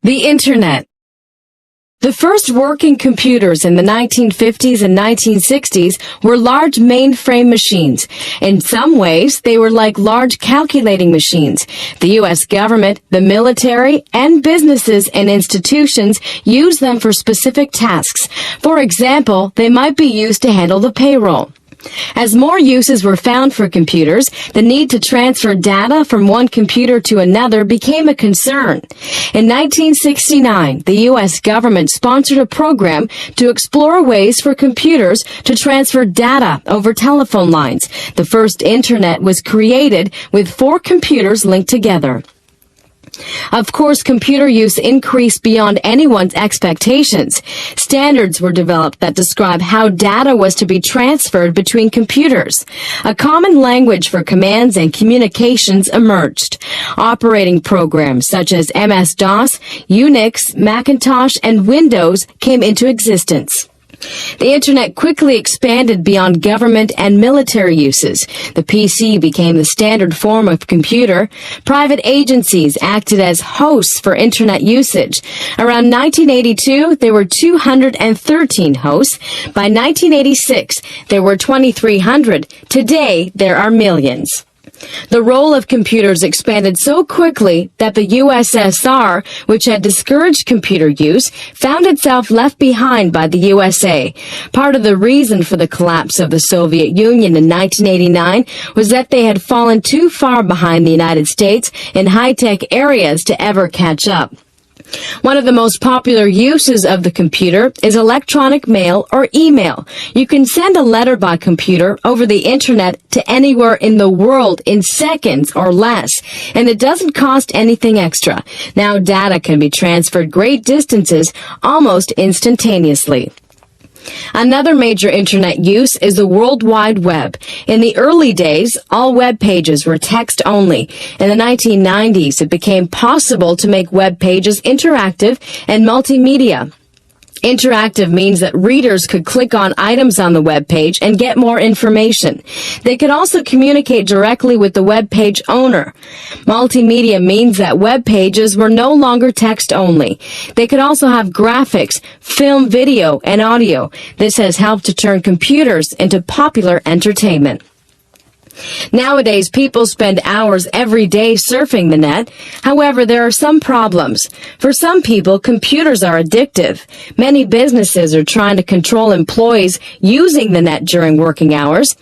The Internet. The first working computers in the 1950s and 1960s were large mainframe machines. In some ways, they were like large calculating machines. The U.S. government, the military, and businesses and institutions used them for specific tasks. For example, they might be used to handle the payroll. As more uses were found for computers, the need to transfer data from one computer to another became a concern. In 1969, the U.S. government sponsored a program to explore ways for computers to transfer data over telephone lines. The first Internet was created with 4 computers linked together. Of course, computer use increased beyond anyone's expectations. Standards were developed that describe how data was to be transferred between computers. A common language for commands and communications emerged. Operating programs such as MS-DOS, Unix, Macintosh, and Windows came into existence. The Internet quickly expanded beyond government and military uses. The PC became the standard form of computer. Private agencies acted as hosts for Internet usage. Around 1982, there were 213 hosts. By 1986, there were 2,300. Today, there are millions. The role of computers expanded so quickly that the USSR, which had discouraged computer use, found itself left behind by the USA. Part of the reason for the collapse of the Soviet Union in 1989 was that they had fallen too far behind the United States in high-tech areas to ever catch up. One of the most popular uses of the computer is electronic mail or email. You can send a letter by computer over the Internet to anywhere in the world in seconds or less, and it doesn't cost anything extra. Now data can be transferred great distances almost instantaneously. Another major Internet use is the World Wide Web. In the early days, all web pages were text only. In the 1990s, it became possible to make web pages interactive and multimedia. Interactive means that readers could click on items on the web page and get more information. They could also communicate directly with the web page owner. Multimedia means that web pages were no longer text only. They could also have graphics, film, video, and audio. This has helped to turn computers into popular entertainment. Nowadays, people spend hours every day surfing the net. However, there are some problems. For some people, computers are addictive. Many businesses are trying to control employees using the net during working hours.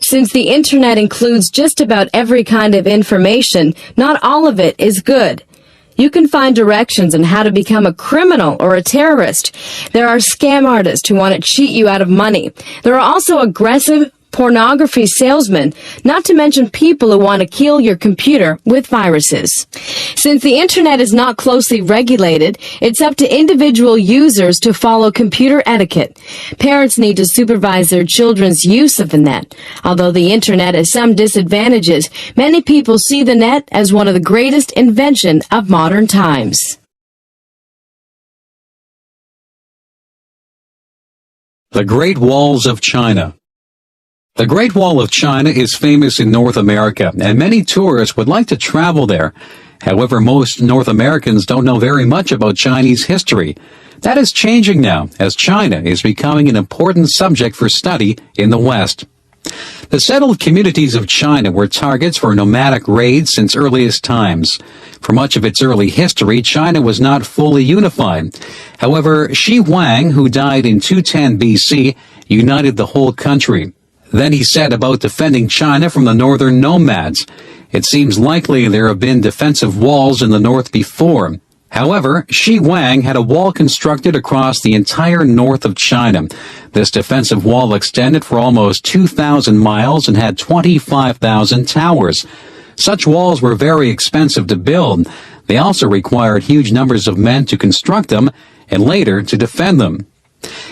Since the Internet includes just about every kind of information, not all of it is good. You can find directions on how to become a criminal or a terrorist. There are scam artists who want to cheat you out of money. There are also aggressive pornography salesmen, not to mention people who want to kill your computer with viruses. Since the Internet is not closely regulated, it's up to individual users to follow computer etiquette. Parents need to supervise their children's use of the net. Although the Internet has some disadvantages, many people see the net as one of the greatest inventions of modern times. The Great Walls of China. The Great Wall of China is famous in North America, and many tourists would like to travel there. However, most North Americans don't know very much about Chinese history. That is changing now, as China is becoming an important subject for study in the West. The settled communities of China were targets for nomadic raids since earliest times. For much of its early history, China was not fully unified. However, Shi Huang, who died in 210 BC, united the whole country. Then he set about defending China from the northern nomads. It seems likely there have been defensive walls in the north before. However, Shi Huang had a wall constructed across the entire north of China. This defensive wall extended for almost 2,000 miles and had 25,000 towers. Such walls were very expensive to build. They also required huge numbers of men to construct them and later to defend them.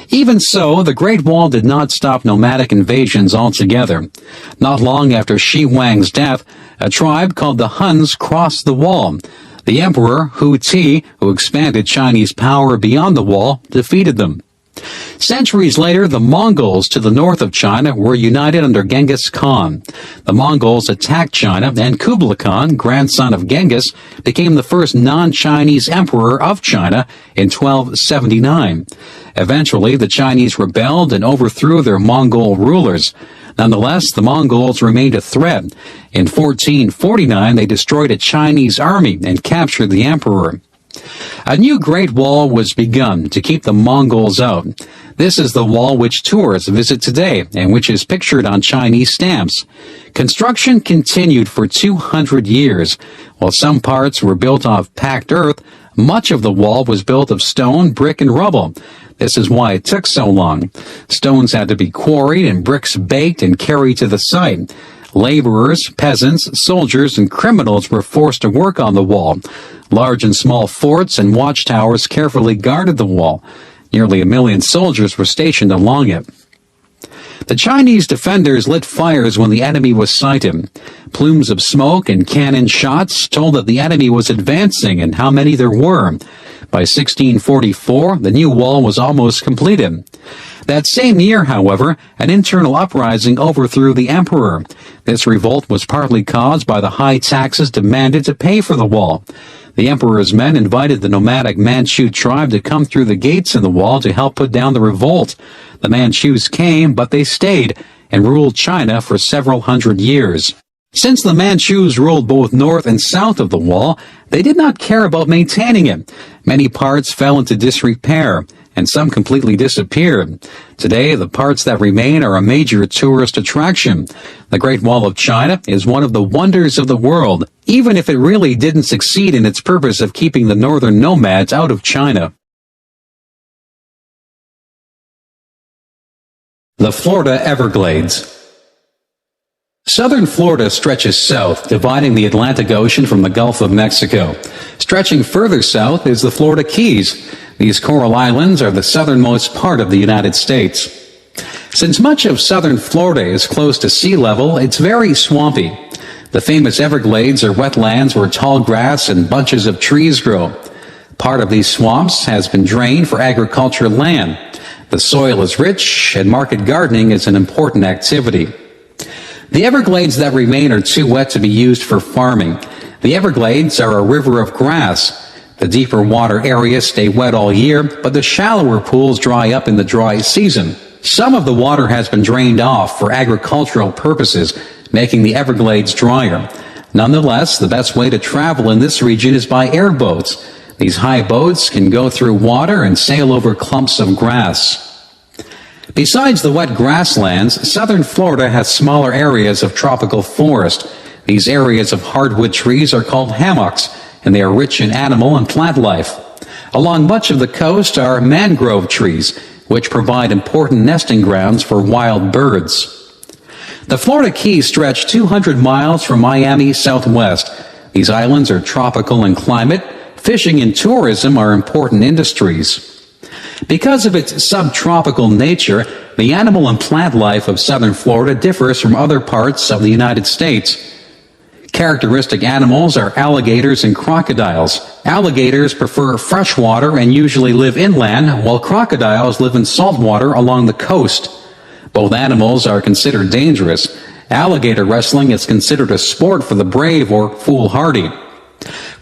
Even so, the Great Wall did not stop nomadic invasions altogether. Not long after Shi Huang's death, a tribe called the Huns crossed the wall. The emperor, Hu Ti, who expanded Chinese power beyond the wall, defeated them. Centuries later, the Mongols to the north of China were united under Genghis Khan. The Mongols attacked China, and Kublai Khan, grandson of Genghis, became the first non-Chinese emperor of China in 1279. Eventually, the Chinese rebelled and overthrew their Mongol rulers. Nonetheless, the Mongols remained a threat. In 1449, they destroyed a Chinese army and captured the emperor. A new Great Wall was begun to keep the Mongols out. This is the wall which tourists visit today and which is pictured on Chinese stamps. Construction continued for 200 years. While some parts were built of packed earth, much of the wall was built of stone, brick, and rubble. This is why it took so long. Stones had to be quarried and bricks baked and carried to the site. Laborers, peasants, soldiers, and criminals were forced to work on the wall. Large and small forts and watchtowers carefully guarded the wall. Nearly 1 million soldiers were stationed along it. The Chinese defenders lit fires when the enemy was sighted. Plumes of smoke and cannon shots told that the enemy was advancing and how many there were. By 1644, the new wall was almost completed. That same year, however, an internal uprising overthrew the emperor. This revolt was partly caused by the high taxes demanded to pay for the wall. The emperor's men invited the nomadic Manchu tribe to come through the gates in the wall to help put down the revolt. The Manchus came, but they stayed and ruled China for several hundred years. Since the Manchus ruled both north and south of the wall, they did not care about maintaining it. Many parts fell into disrepair, and some completely disappeared. Today, the parts that remain are a major tourist attraction. The Great Wall of China is one of the wonders of the world, even if it really didn't succeed in its purpose of keeping the northern nomads out of China. The Florida Everglades. Southern Florida stretches south, dividing the Atlantic Ocean from the Gulf of Mexico. Stretching further south is the Florida Keys. These coral islands are the southernmost part of the United States. Since much of southern Florida is close to sea level, it's very swampy. The famous Everglades are wetlands where tall grass and bunches of trees grow. Part of these swamps has been drained for agricultural land. The soil is rich, and market gardening is an important activity. The Everglades that remain are too wet to be used for farming. The Everglades are a river of grass. The deeper water areas stay wet all year, but the shallower pools dry up in the dry season. Some of the water has been drained off for agricultural purposes, making the Everglades drier. Nonetheless, the best way to travel in this region is by airboats. These high boats can go through water and sail over clumps of grass. Besides the wet grasslands, southern Florida has smaller areas of tropical forest. These areas of hardwood trees are called hammocks, and they are rich in animal and plant life. Along much of the coast are mangrove trees, which provide important nesting grounds for wild birds. The Florida Keys stretch 200 miles from Miami southwest. These islands are tropical in climate. Fishing and tourism are important industries. Because of its subtropical nature, the animal and plant life of southern Florida differs from other parts of the United States. Characteristic animals are alligators and crocodiles. Alligators prefer fresh water and usually live inland, while crocodiles live in salt water along the coast. Both animals are considered dangerous. Alligator wrestling is considered a sport for the brave or foolhardy.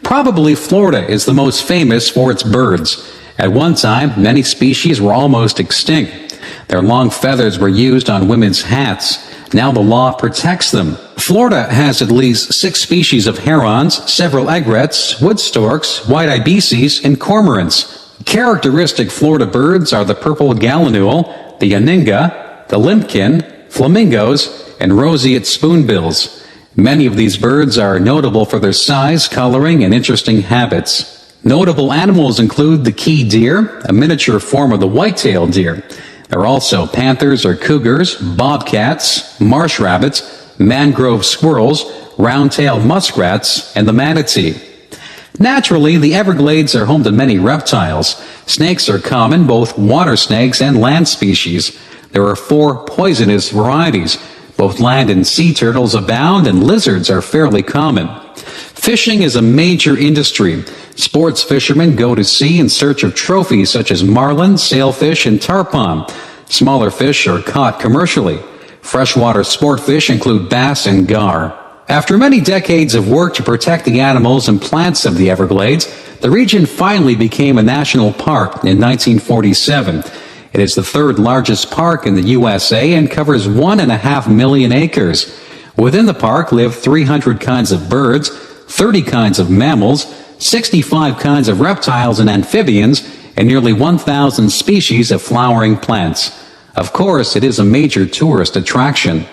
Probably Florida is the most famous for its birds. At one time, many species were almost extinct. Their long feathers were used on women's hats. Now the law protects them. Florida has at least 6 species of herons, several egrets, wood storks, white ibises, and cormorants. Characteristic Florida birds are the purple gallinule, the aninga, the limpkin, flamingos, and roseate spoonbills. Many of these birds are notable for their size, coloring, and interesting habits. Notable animals include the key deer, a miniature form of the white-tailed deer. There are also panthers or cougars, bobcats, marsh rabbits, mangrove squirrels, round-tailed muskrats, and the manatee. Naturally, the Everglades are home to many reptiles. Snakes are common, both water snakes and land species. There are 4 poisonous varieties. Both land and sea turtles abound, and lizards are fairly common. Fishing is a major industry. Sports fishermen go to sea in search of trophies such as marlin, sailfish, and tarpon. Smaller fish are caught commercially. Freshwater sport fish include bass and gar. After many decades of work to protect the animals and plants of the Everglades, the region finally became a national park in 1947. It is the third largest park in the USA and covers 1.5 million acres. Within the park live 300 kinds of birds, 30 kinds of mammals, 65 kinds of reptiles and amphibians, and nearly 1,000 species of flowering plants. Of course, it is a major tourist attraction.